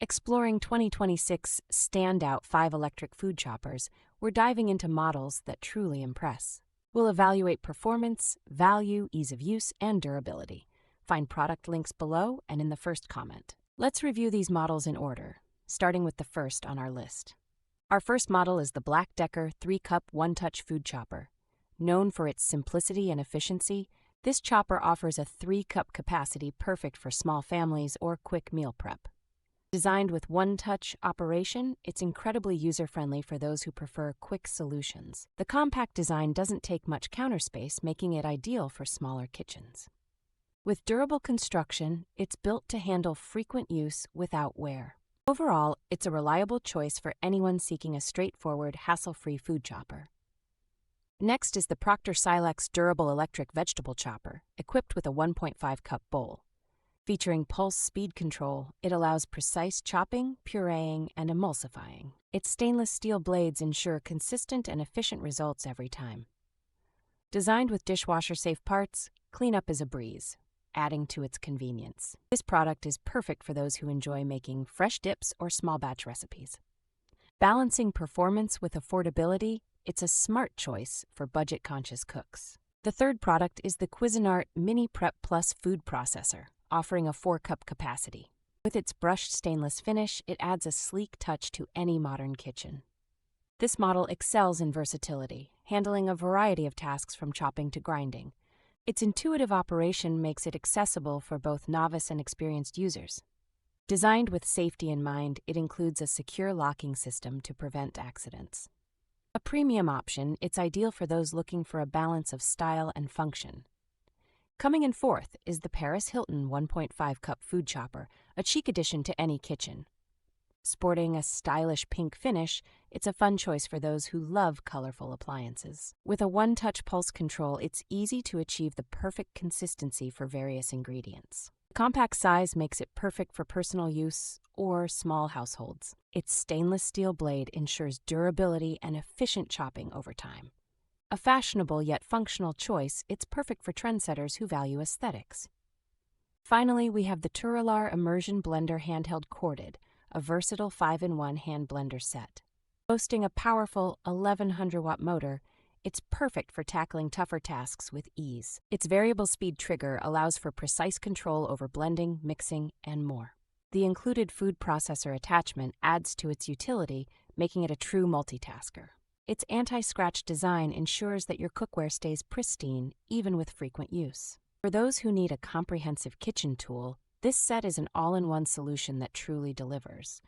Exploring 2026 standout 5 electric food choppers, we're diving into models that truly impress. We'll evaluate performance, value, ease of use, and durability. Find product links below and in the first comment. Let's review these models in order, starting with the first on our list. Our first model is the BLACK+DECKER 3-cup one-touch food chopper. Known for its simplicity and efficiency, this chopper offers a 3-cup capacity perfect for small families or quick meal prep. Designed with one-touch operation, it's incredibly user-friendly for those who prefer quick solutions. The compact design doesn't take much counter space, making it ideal for smaller kitchens. With durable construction, it's built to handle frequent use without wear. Overall, it's a reliable choice for anyone seeking a straightforward, hassle-free food chopper. Next is the Proctor Silex Durable Electric Vegetable Chopper, equipped with a 1.5-cup bowl. Featuring pulse speed control, it allows precise chopping, pureeing, and emulsifying. Its stainless steel blades ensure consistent and efficient results every time. Designed with dishwasher-safe parts, cleanup is a breeze, adding to its convenience. This product is perfect for those who enjoy making fresh dips or small-batch recipes. Balancing performance with affordability, it's a smart choice for budget-conscious cooks. The third product is the Cuisinart Mini Prep Plus Food Processor, offering a 4-cup capacity. With its brushed stainless finish, it adds a sleek touch to any modern kitchen. This model excels in versatility, handling a variety of tasks from chopping to grinding. Its intuitive operation makes it accessible for both novice and experienced users. Designed with safety in mind, it includes a secure locking system to prevent accidents. A premium option, it's ideal for those looking for a balance of style and function. Coming in fourth is the Paris Hilton 1.5-cup food chopper, a chic addition to any kitchen. Sporting a stylish pink finish, it's a fun choice for those who love colorful appliances. With a one-touch pulse control, it's easy to achieve the perfect consistency for various ingredients. The compact size makes it perfect for personal use or small households. Its stainless steel blade ensures durability and efficient chopping over time. A fashionable yet functional choice, it's perfect for trendsetters who value aesthetics. Finally, we have the Turalar Immersion Blender Handheld Corded, a versatile 5-in-1 hand blender set. Boasting a powerful 1100-watt motor, it's perfect for tackling tougher tasks with ease. Its variable speed trigger allows for precise control over blending, mixing, and more. The included food processor attachment adds to its utility, making it a true multitasker. Its anti-scratch design ensures that your cookware stays pristine even with frequent use. For those who need a comprehensive kitchen tool, this set is an all-in-one solution that truly delivers.